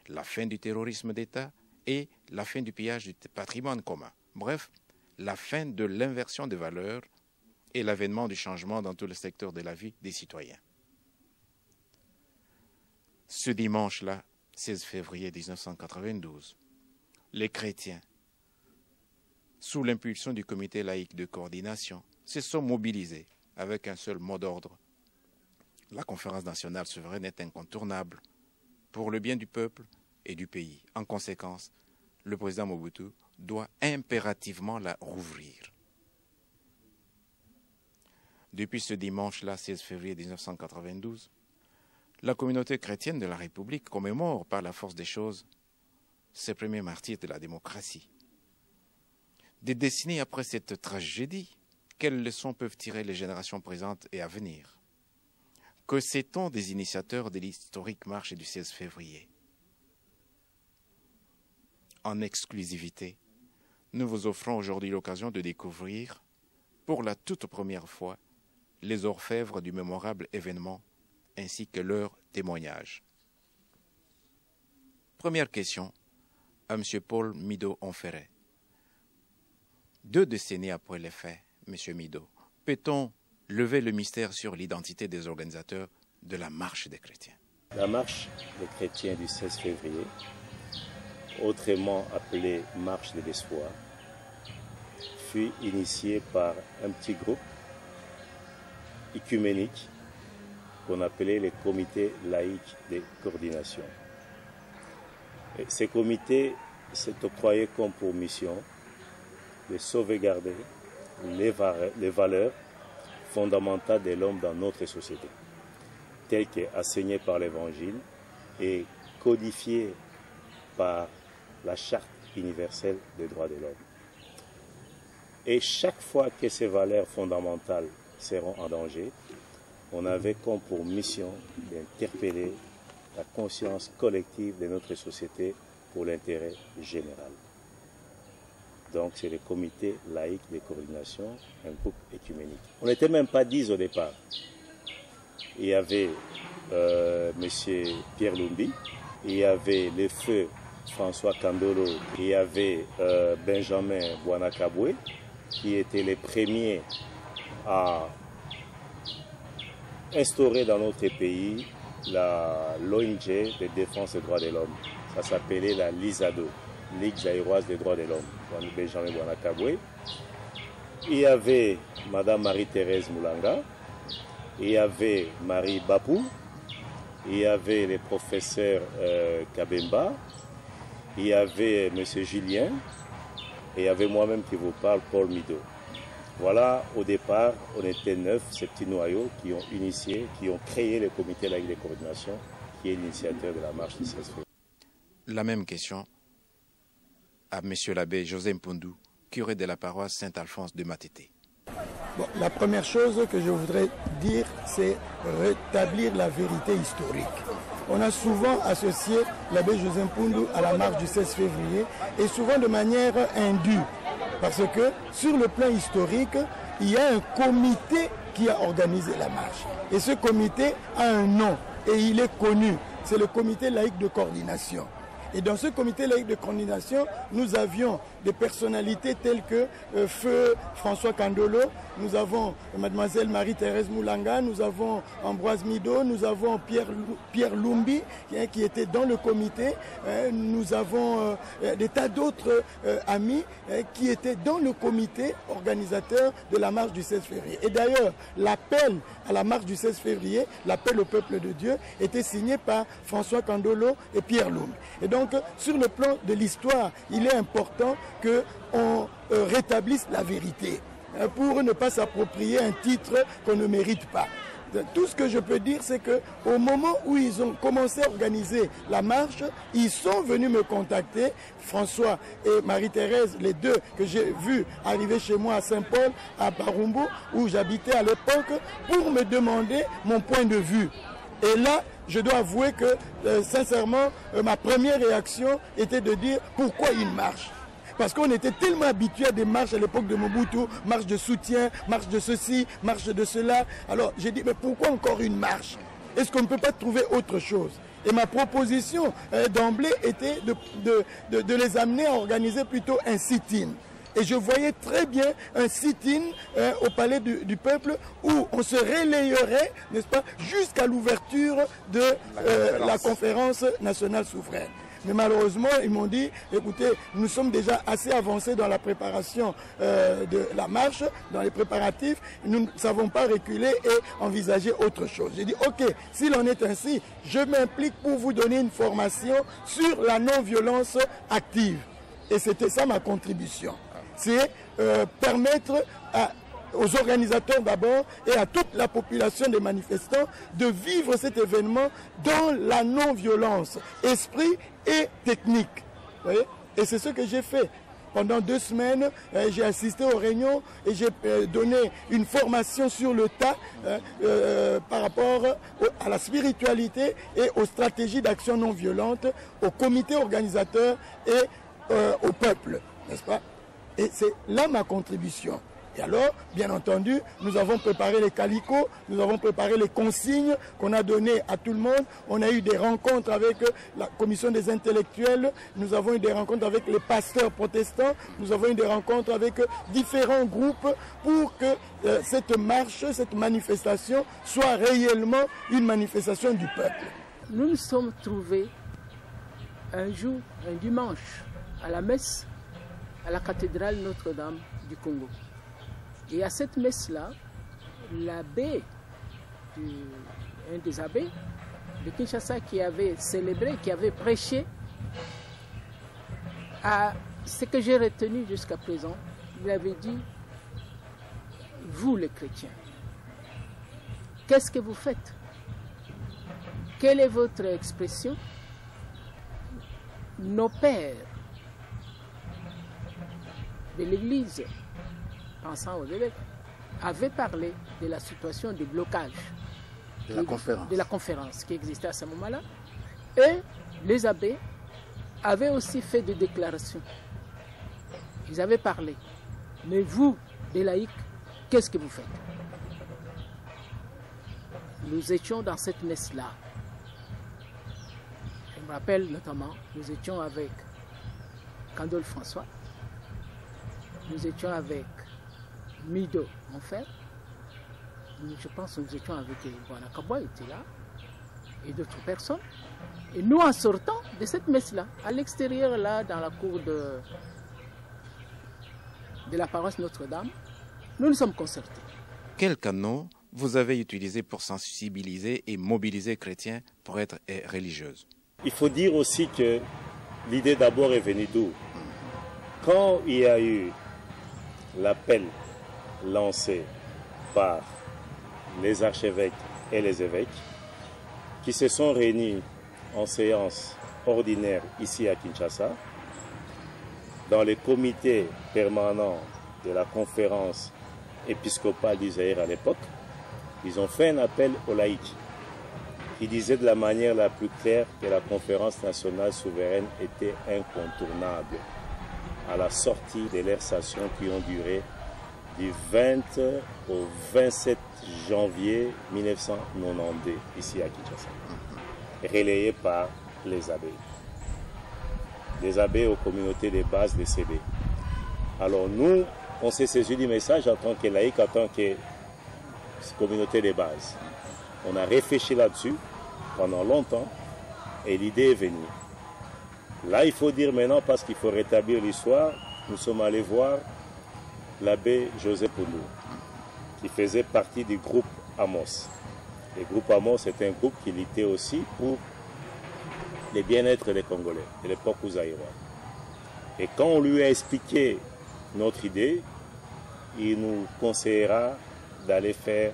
A: la fin du terrorisme d'État et la fin du pillage du patrimoine commun. Bref, la fin de l'inversion des valeurs et l'avènement du changement dans tout le secteur de la vie des citoyens. Ce dimanche-là, 16 février 1992, les chrétiens, sous l'impulsion du comité laïque de coordination, se sont mobilisés avec un seul mot d'ordre. La conférence nationale souveraine est incontournable pour le bien du peuple et du pays. En conséquence, le président Mobutu doit impérativement la rouvrir. Depuis ce dimanche-là, 16 février 1992, la communauté chrétienne de la République commémore par la force des choses ces premiers martyrs de la démocratie. Des décennies après cette tragédie, quelles leçons peuvent tirer les générations présentes et à venir? Que sait-on des initiateurs de l'historique marche du 16 février? En exclusivité, nous vous offrons aujourd'hui l'occasion de découvrir, pour la toute première fois, les orfèvres du mémorable événement ainsi que leurs témoignages. Première question à M. Paul Mido-Onferré. 2 décennies après les faits, M. Mido, peut-on lever le mystère sur l'identité des organisateurs de la marche des chrétiens?
B: La marche des chrétiens du 16 février, autrement appelée marche de l'espoir, fut initiée par un petit groupe œcuménique qu'on appelait les comités laïques de coordination. Et ces comités s'est octroyé comme pour mission de sauvegarder les valeurs fondamentales de l'homme dans notre société, telles qu'enseignées par l'Évangile et codifiées par la Charte universelle des droits de l'homme. Et chaque fois que ces valeurs fondamentales seront en danger, on avait comme pour mission d'interpeller la conscience collective de notre société pour l'intérêt général. Donc c'est le comité laïque de coordination, un groupe œcuménique. On n'était même pas 10 au départ. Il y avait M. Pierre Lumbi, il y avait le feu François Kandolo, il y avait Benjamin Bouanakaboué, qui étaient les premiers à instaurer dans notre pays l'ONG de défense des droits de l'homme. Ça s'appelait la LISADO, Ligue zaïroise des droits de l'homme. Benjamin Bouanakaboué. il y avait Madame Marie-Thérèse Moulanga, il y avait Marie Bapou, il y avait le professeur Kabemba, il y avait M. Julien, et il y avait moi-même qui vous parle, Paul Mido. Voilà, au départ, on était 9, ces petits noyaux qui ont initié, qui ont créé le comité laïque de coordination, qui est l'initiateur de la marche du 16 février.
A: La même question à M. l'abbé José Mpundu, curé de la paroisse Saint-Alphonse de Matete.
C: Bon, la première chose que je voudrais dire, c'est rétablir la vérité historique. On a souvent associé l'abbé José Mpundu à la marche du 16 février et souvent de manière indue. Parce que sur le plan historique, il y a un comité qui a organisé la marche. Et ce comité a un nom et il est connu. C'est le comité laïque de coordination. Et dans ce comité laïque de coordination, nous avions des personnalités telles que Feu François Kandolo, nous avons Mademoiselle Marie-Thérèse Moulanga, nous avons Ambroise Mido, nous avons Pierre Lumbi qui était dans le comité, nous avons des tas d'autres amis qui étaient dans le comité organisateur de la marche du 16 février. Et d'ailleurs, l'appel à la marche du 16 février, l'appel au peuple de Dieu, était signé par François Kandolo et Pierre Lumbi. Et donc, sur le plan de l'histoire, il est important qu'on rétablisse la vérité pour ne pas s'approprier un titre qu'on ne mérite pas. Tout ce que je peux dire, c'est qu'au moment où ils ont commencé à organiser la marche, ils sont venus me contacter, François et Marie-Thérèse, les deux que j'ai vus arriver chez moi à Saint-Paul, à Barumbu, où j'habitais à l'époque, pour me demander mon point de vue. Et là, je dois avouer que, sincèrement, ma première réaction était de dire pourquoi une marche. Parce qu'on était tellement habitués à des marches à l'époque de Mobutu, marche de soutien, marche de ceci, marche de cela. Alors j'ai dit, mais pourquoi encore une marche? Est-ce qu'on ne peut pas trouver autre chose? Et ma proposition d'emblée était de les amener à organiser plutôt un sit-in. Et je voyais très bien un sit-in au Palais du Peuple où on se relayerait, n'est-ce pas, jusqu'à l'ouverture de la conférence nationale souveraine. Mais malheureusement, ils m'ont dit, écoutez, nous sommes déjà assez avancés dans la préparation de la marche, dans les préparatifs, nous ne savons pas reculer et envisager autre chose. J'ai dit, ok, s'il en est ainsi, je m'implique pour vous donner une formation sur la non-violence active. Et c'était ça ma contribution. C'est permettre aux organisateurs d'abord et à toute la population des manifestants de vivre cet événement dans la non-violence, esprit et technique. Vous voyez? Et c'est ce que j'ai fait. Pendant 2 semaines, j'ai assisté aux réunions et j'ai donné une formation sur le tas par rapport à la spiritualité et aux stratégies d'action non violente, au comité organisateur et au peuple, n'est-ce pas? Et c'est là ma contribution. Et alors, bien entendu, nous avons préparé les calicots, nous avons préparé les consignes qu'on a données à tout le monde. On a eu des rencontres avec la commission des intellectuels, nous avons eu des rencontres avec les pasteurs protestants, nous avons eu des rencontres avec différents groupes pour que cette marche, cette manifestation soit réellement une manifestation du peuple.
D: Nous nous sommes trouvés un jour, un dimanche, à la messe, à la cathédrale Notre-Dame du Congo. Et à cette messe-là, l'abbé, un des abbés de Kinshasa qui avait célébré, qui avait prêché, à ce que j'ai retenu jusqu'à présent, il avait dit, vous les chrétiens, qu'est-ce que vous faites? Quelle est votre expression? Nos pères de l'Église, pensant aux évêques, avaient parlé de la situation de blocage
A: de la conférence
D: qui existait à ce moment-là. Et les abbés avaient aussi fait des déclarations. Ils avaient parlé. Mais vous, des laïcs, qu'est-ce que vous faites? Nous étions dans cette messe-là. Je me rappelle notamment, nous étions avec Kandol François, nous étions avec Mido, mon frère, je pense que nous étions avec Wanakabwa, était là, et d'autres personnes. Et nous, en sortant de cette messe-là, à l'extérieur, là, dans la cour de la paroisse Notre-Dame, nous nous sommes concertés.
A: Quels canaux vous avez utilisés pour sensibiliser et mobiliser les chrétiens pour être religieuses?
B: Il faut dire aussi que l'idée d'abord est venue d'où? Quand il y a eu l'appel lancé par les archevêques et les évêques qui se sont réunis en séance ordinaire ici à Kinshasa, dans les comités permanents de la conférence épiscopale du Zaïre à l'époque, ils ont fait un appel aux laïcs qui disait de la manière la plus claire que la conférence nationale souveraine était incontournable à la sortie de leurs sessions qui ont duré du 20 au 27 janvier 1992 ici à Kinshasa, relayé par les abbés. Des abbés aux communautés de base des CB. Alors nous, on s'est saisi du message en tant que laïcs, en tant que communauté de base. On a réfléchi là-dessus pendant longtemps et l'idée est venue. Là, il faut dire maintenant, parce qu'il faut rétablir l'histoire, nous sommes allés voir l'abbé José Poundou, qui faisait partie du groupe Amos. Le groupe Amos est un groupe qui luttait aussi pour le bien-être des Congolais, de l'époque aux Zaïrois. Et quand on lui a expliqué notre idée, il nous conseillera d'aller faire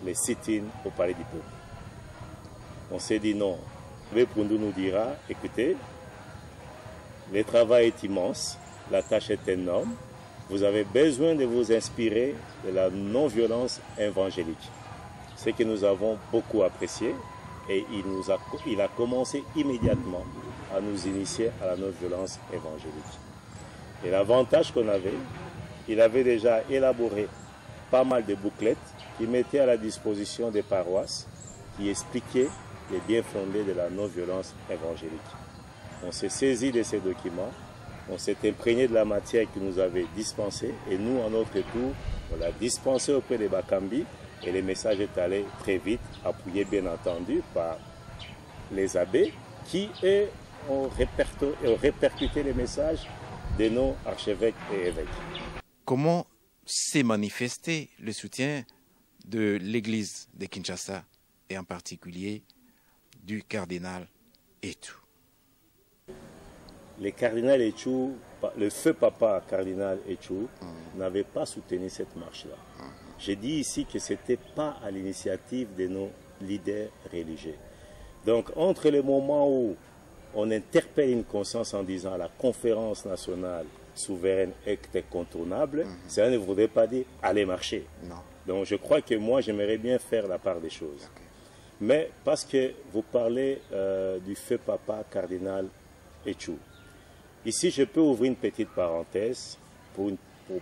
B: les sit-ins au Palais du Peuple. On s'est dit non. Le Poundou nous dira, écoutez, le travail est immense, la tâche est énorme, vous avez besoin de vous inspirer de la non-violence évangélique. Ce que nous avons beaucoup apprécié, et il a commencé immédiatement à nous initier à la non-violence évangélique. Et l'avantage qu'on avait, il avait déjà élaboré pas mal de bouclettes qui mettaient à la disposition des paroisses, qui expliquaient les bien-fondés de la non-violence évangélique. On s'est saisi de ces documents, on s'est imprégné de la matière qu'il nous avait dispensée, et nous, en notre tour, on l'a dispensé auprès des Bakambi, et le message est allé très vite, appuyé bien entendu par les abbés, qui, eux, ont répercuté les messages de nos archevêques et évêques.
A: Comment s'est manifesté le soutien de l'Église de Kinshasa, et en particulier du cardinal Etou?
B: Le cardinal Etou, le feu papa cardinal Etou, n'avait pas soutenu cette marche-là. J'ai dit ici que ce n'était pas à l'initiative de nos leaders religieux. Donc, entre le moment où on interpelle une conscience en disant la conférence nationale souveraine est incontournable, ça ne voudrait pas dire aller marcher.
A: Non.
B: Donc, je crois que moi, j'aimerais bien faire la part des choses. Okay. Mais parce que vous parlez du feu papa cardinal Etou. Ici, je peux ouvrir une petite parenthèse pour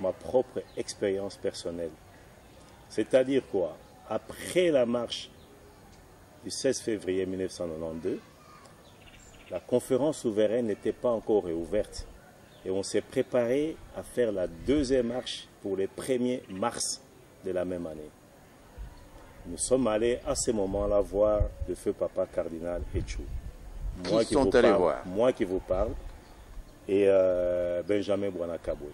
B: ma propre expérience personnelle. C'est-à-dire quoi? Après la marche du 16 février 1992, la conférence souveraine n'était pas encore réouverte. Et on s'est préparé à faire la deuxième marche pour le 1er mars de la même année. Nous sommes allés à ce moment-là voir le feu papa cardinal Etou. Moi qui vous parle, et Benjamin Bouanakaboué.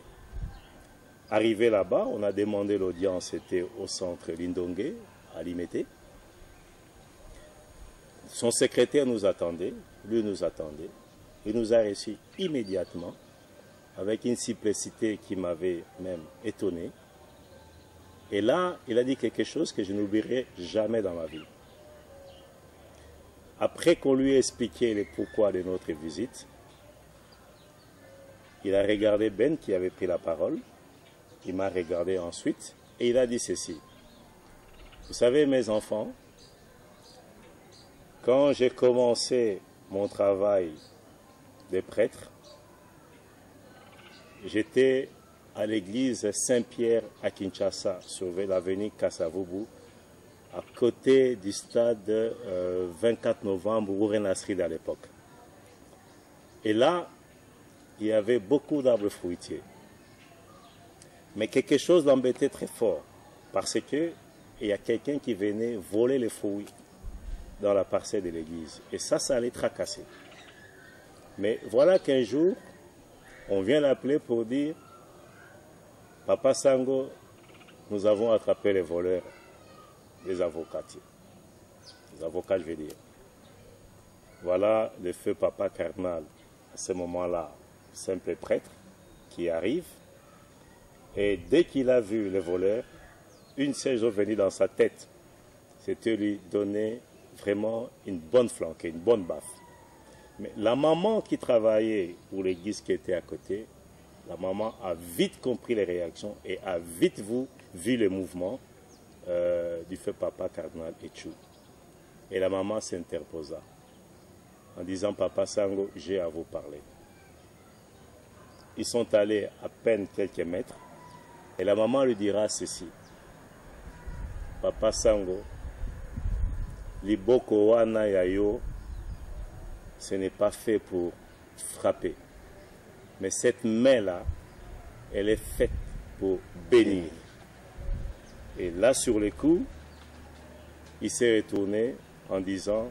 B: Arrivé là-bas, on a demandé l'audience, c'était au centre Lindongue, à Limete. Son secrétaire nous attendait, lui nous attendait. Il nous a reçus immédiatement, avec une simplicité qui m'avait même étonné. Et là, il a dit quelque chose que je n'oublierai jamais dans ma vie. Après qu'on lui ait expliqué le pourquoi de notre visite, il a regardé Ben qui avait pris la parole. Il m'a regardé ensuite et il a dit ceci. Vous savez, mes enfants, quand j'ai commencé mon travail de prêtre, j'étais à l'église Saint-Pierre à Kinshasa, sur l'avenue Kassavubu, à côté du stade 24 novembre, Ourenasrid à l'époque. Et là, il y avait beaucoup d'arbres fruitiers. Mais quelque chose l'embêtait très fort, parce qu'il y a quelqu'un qui venait voler les fruits dans la parcelle de l'église. Et ça allait tracasser. Mais voilà qu'un jour, on vient l'appeler pour dire, Papa Sango, nous avons attrapé les voleurs, les avocats. Les avocats, je veux dire. Voilà le feu papa cardinal, à ce moment-là, simple prêtre, qui arrive. Et dès qu'il a vu les voleurs, une seule chose venue dans sa tête, c'était lui donner vraiment une bonne flanquée, une bonne baffe. Mais la maman qui travaillait pour l'église qui était à côté, la maman a vite compris les réactions et a vite vu le mouvement du feu papa cardinal Etchou. Et la maman s'interposa en disant, Papa Sango, j'ai à vous parler. Ils sont allés à peine quelques mètres et la maman lui dira ceci. Papa Sango, Liboko wana yayo, ce n'est pas fait pour frapper. Mais cette main-là, elle est faite pour bénir. Et là, sur le coup, il s'est retourné en disant,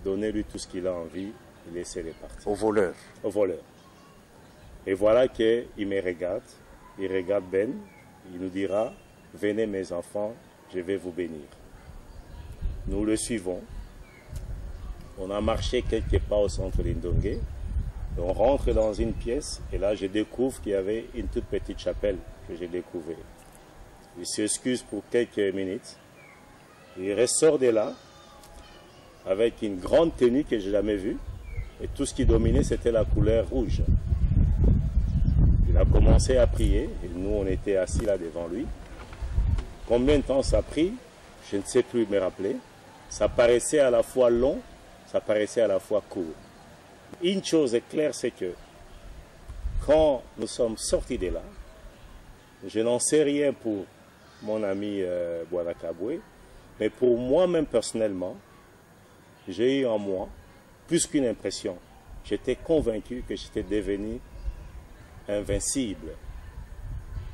B: donnez-lui tout ce qu'il a envie et laissez-le partir.
A: Au voleur.
B: Au voleur. Et voilà qu'il me regarde, il regarde Ben, il nous dira, venez mes enfants, je vais vous bénir. Nous le suivons. On a marché quelques pas au centre d'Indongue. On rentre dans une pièce et là je découvre qu'il y avait une toute petite chapelle que j'ai découvert. Il s'excuse pour quelques minutes. Il ressort de là avec une grande tenue que je n'ai jamais vue. Et tout ce qui dominait, c'était la couleur rouge. Il a commencé à prier et nous, on était assis là devant lui. Combien de temps ça a pris? Je ne sais plus me rappeler. Ça paraissait à la fois long, ça paraissait à la fois court. Une chose est claire, c'est que quand nous sommes sortis de là, je n'en sais rien pour mon ami Bouanakaboué, mais pour moi-même personnellement, j'ai eu en moi plus qu'une impression. J'étais convaincu que j'étais devenu invincible.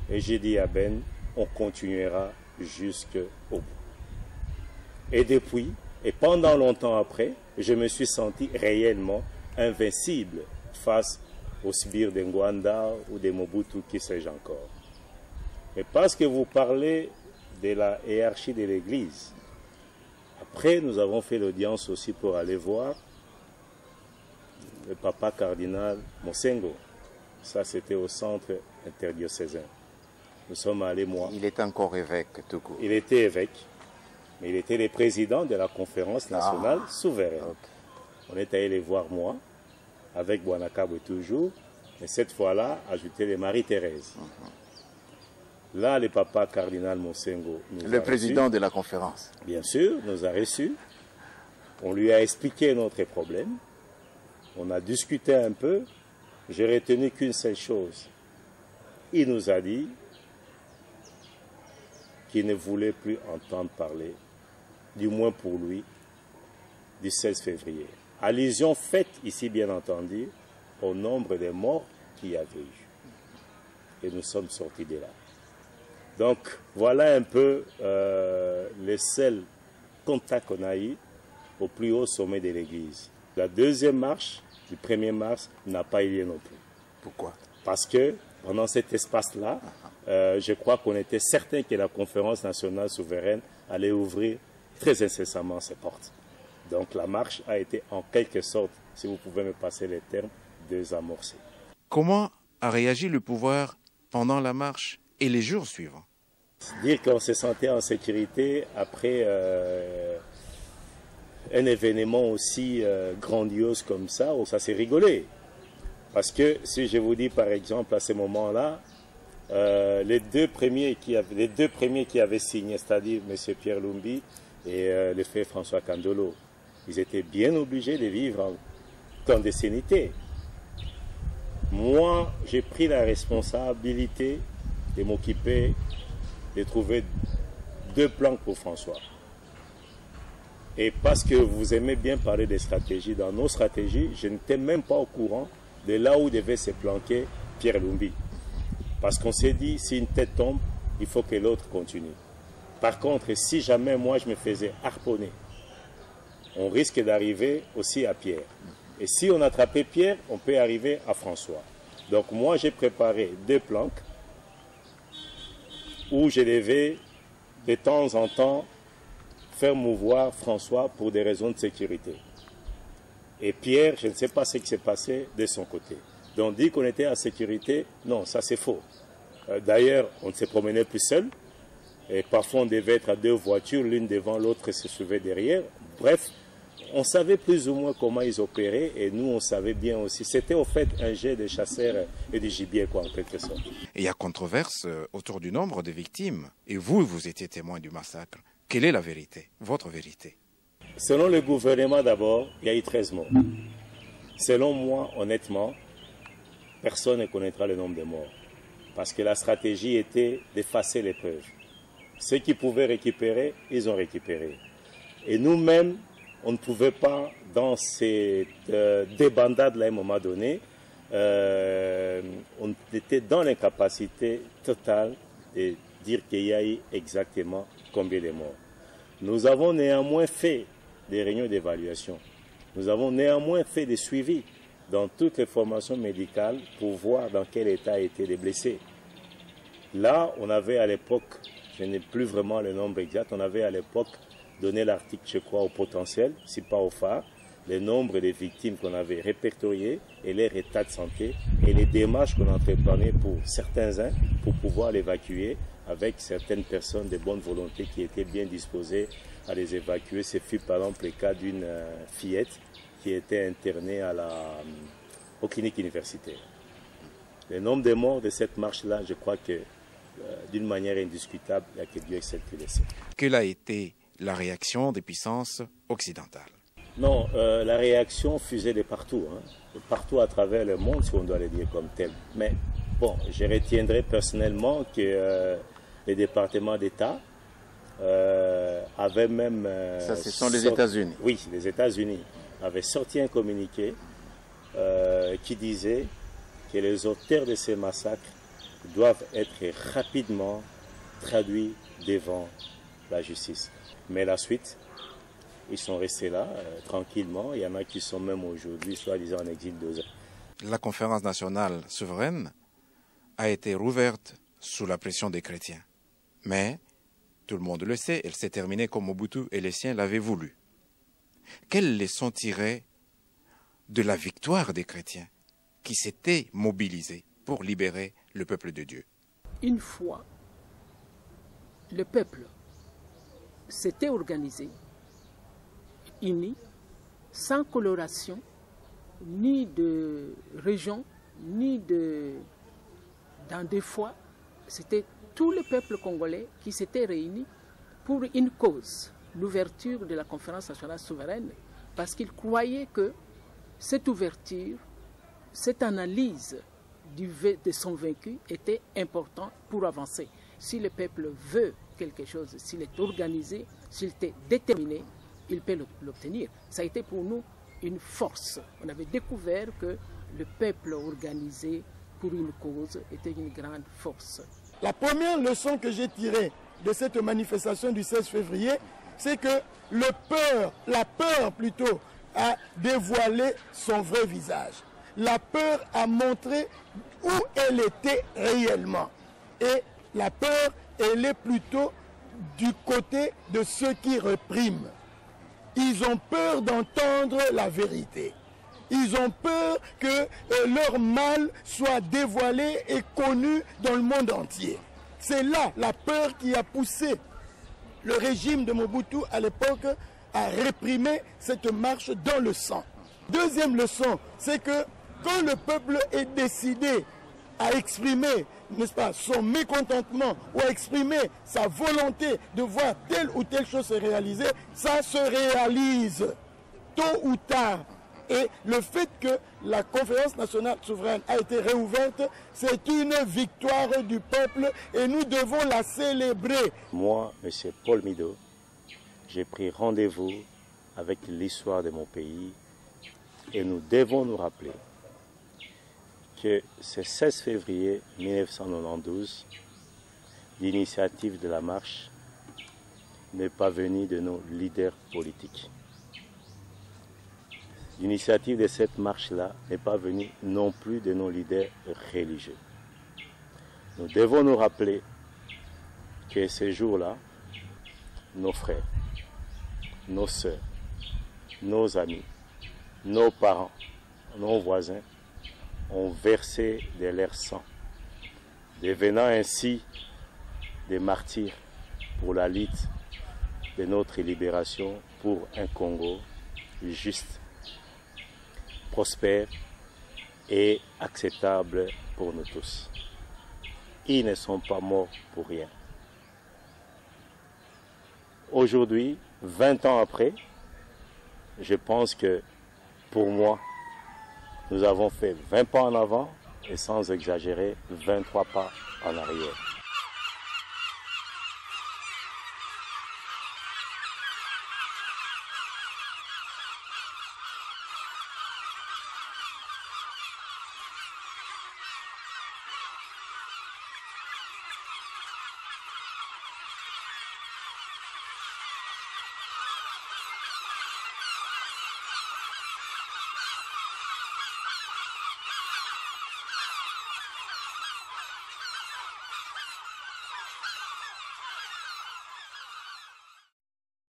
B: Et j'ai dit à Ben, on continuera jusqu'au bout. Et depuis, et pendant longtemps après, je me suis senti réellement invincible face aux sbires de Ngwanda ou de Mobutu, qui sais-je encore. Et parce que vous parlez de la hiérarchie de l'Église, après nous avons fait l'audience aussi pour aller voir le papa cardinal Mosengo. Ça, c'était au centre interdiocésain. Nous sommes allés, moi.
A: Il est encore évêque, tout court.
B: Il était évêque, mais il était le président de la conférence nationale souveraine. Okay. On est allé les voir, moi, avec Bouanakaboué toujours, mais cette fois-là, ajouter les Marie-Thérèse. Là, le papa cardinal Mosengo nous
A: le président de la conférence.
B: Bien sûr, nous a reçus. On lui a expliqué notre problème. On a discuté un peu. J'ai retenu qu'une seule chose. Il nous a dit qu'il ne voulait plus entendre parler, du moins pour lui, du 16 février. Allusion faite ici, bien entendu, au nombre de morts qu'il y avait eu. Et nous sommes sortis de là. Donc, voilà un peu les seuls contacts qu'on a eu au plus haut sommet de l'Église. La deuxième marche du 1er mars n'a pas eu lieu non plus.
A: Pourquoi?
B: Parce que pendant cet espace-là, je crois qu'on était certain que la conférence nationale souveraine allait ouvrir très incessamment ses portes. Donc la marche a été en quelque sorte, si vous pouvez me passer les termes, désamorcée.
A: Comment a réagi le pouvoir pendant la marche et les jours suivants?
B: Dire qu'on se sentait en sécurité après un événement aussi grandiose comme ça s'est rigolé. Parce que si je vous dis par exemple à ce moment-là, les deux premiers qui avaient signé, c'est-à-dire M. Pierre Lumbi et le frère François Kandolo, ils étaient bien obligés de vivre en clandestinité. Moi, j'ai pris la responsabilité de m'occuper de trouver 2 plans pour François. Et parce que vous aimez bien parler des stratégies, dans nos stratégies, je n'étais même pas au courant de là où devait se planquer Pierre Lumbi. Parce qu'on s'est dit, si une tête tombe, il faut que l'autre continue. Par contre, si jamais moi je me faisais harponner, on risque d'arriver aussi à Pierre. Et si on attrapait Pierre, on peut arriver à François. Donc moi j'ai préparé 2 planques. où je devais de temps en temps faire mouvoir François pour des raisons de sécurité. Et Pierre, je ne sais pas ce qui s'est passé de son côté. Donc on dit qu'on était en sécurité, non, ça c'est faux. D'ailleurs, on ne se promenait plus seul. Et parfois on devait être à deux voitures, l'une devant l'autre et se suivait derrière. Bref, on savait plus ou moins comment ils opéraient et nous on savait bien aussi. C'était au fait un jet de chasseurs et de gibier quoi, en quelque sorte.
A: Et il y a controverse autour du nombre de victimes. Et vous, vous étiez témoin du massacre. Quelle est la vérité, votre vérité?
B: Selon le gouvernement d'abord, il y a eu 13 morts. Selon moi, honnêtement, personne ne connaîtra le nombre de morts. Parce que la stratégie était d'effacer les preuves. Ceux qui pouvaient récupérer, ils ont récupéré. Et nous-mêmes, on ne pouvait pas, dans cette débandade-là, à un moment donné, on était dans l'incapacité totale de dire qu'il y a eu exactement combien de morts. Nous avons néanmoins fait des réunions d'évaluation. Nous avons néanmoins fait des suivis dans toutes les formations médicales pour voir dans quel état étaient les blessés. Là, on avait à l'époque, je n'ai plus vraiment le nombre exact, on avait à l'époque donné l'article, je crois, au potentiel, si pas au phare, le nombre de victimes qu'on avait répertoriées et leur état de santé et les démarches qu'on entreprenait pour certains-uns pour pouvoir l'évacuer avec certaines personnes de bonne volonté qui étaient bien disposées à les évacuer. Ce fut par exemple le cas d'une fillette qui était internée aux cliniques universitaires. Le nombre de morts de cette marche-là, je crois que d'une manière indiscutable, il n'y a que Dieu seul qui le sait.
A: Quelle a été la réaction des puissances occidentales?
B: Non, la réaction fusait de partout, de partout à travers le monde, si on doit le dire comme tel. Mais bon, je retiendrai personnellement que les départements d'État avaient même...
A: Ça, ce sont les États-Unis.
B: Oui, les États-Unis avaient sorti un communiqué qui disait que les auteurs de ces massacres doivent être rapidement traduits devant la justice. Mais la suite, ils sont restés là, tranquillement. Il y en a qui sont même aujourd'hui, soi-disant, en exil 2 ans.
A: La conférence nationale souveraine a été rouverte sous la pression des chrétiens. Mais, tout le monde le sait, elle s'est terminée comme Mobutu et les siens l'avaient voulu. Quelles leçons tirer de la victoire des chrétiens qui s'étaient mobilisés pour libérer le peuple de Dieu?
D: Une fois, le peuple s'était organisé, uni, sans coloration, ni de région, ni dans des fois. C'était tout le peuple congolais qui s'était réuni pour une cause, l'ouverture de la conférence nationale souveraine, parce qu'ils croyaient que cette ouverture, cette analyse de son vaincu était importante pour avancer. Si le peuple veut quelque chose, s'il est organisé, s'il est déterminé, il peut l'obtenir. Ça a été pour nous une force. On avait découvert que le peuple organisé pour une cause était une grande force.
C: La première leçon que j'ai tirée de cette manifestation du 16 février, c'est que la peur plutôt, a dévoilé son vrai visage. La peur a montré où elle était réellement. Et la peur, elle est plutôt du côté de ceux qui répriment. Ils ont peur d'entendre la vérité. Ils ont peur que leur mal soit dévoilé et connu dans le monde entier. C'est là la peur qui a poussé le régime de Mobutu à l'époque à réprimer cette marche dans le sang. Deuxième leçon, c'est que quand le peuple est décidé à exprimer, n'est-ce pas, son mécontentement ou à exprimer sa volonté de voir telle ou telle chose se réaliser, ça se réalise tôt ou tard. Et le fait que la conférence nationale souveraine a été réouverte, c'est une victoire du peuple et nous devons la célébrer.
B: Moi, M. Paul Mido, j'ai pris rendez-vous avec l'histoire de mon pays et nous devons nous rappeler que ce 16 février 1992, l'initiative de la marche n'est pas venue de nos leaders politiques. L'initiative de cette marche-là n'est pas venue non plus de nos leaders religieux. Nous devons nous rappeler que ces jours-là, nos frères, nos sœurs, nos amis, nos parents, nos voisins ont versé de leur sang, devenant ainsi des martyrs pour la lutte de notre libération pour un Congo juste, prospère et acceptable pour nous tous. Ils ne sont pas morts pour rien. Aujourd'hui, 20 ans après, je pense que pour moi, nous avons fait 20 pas en avant et sans exagérer, 23 pas en arrière.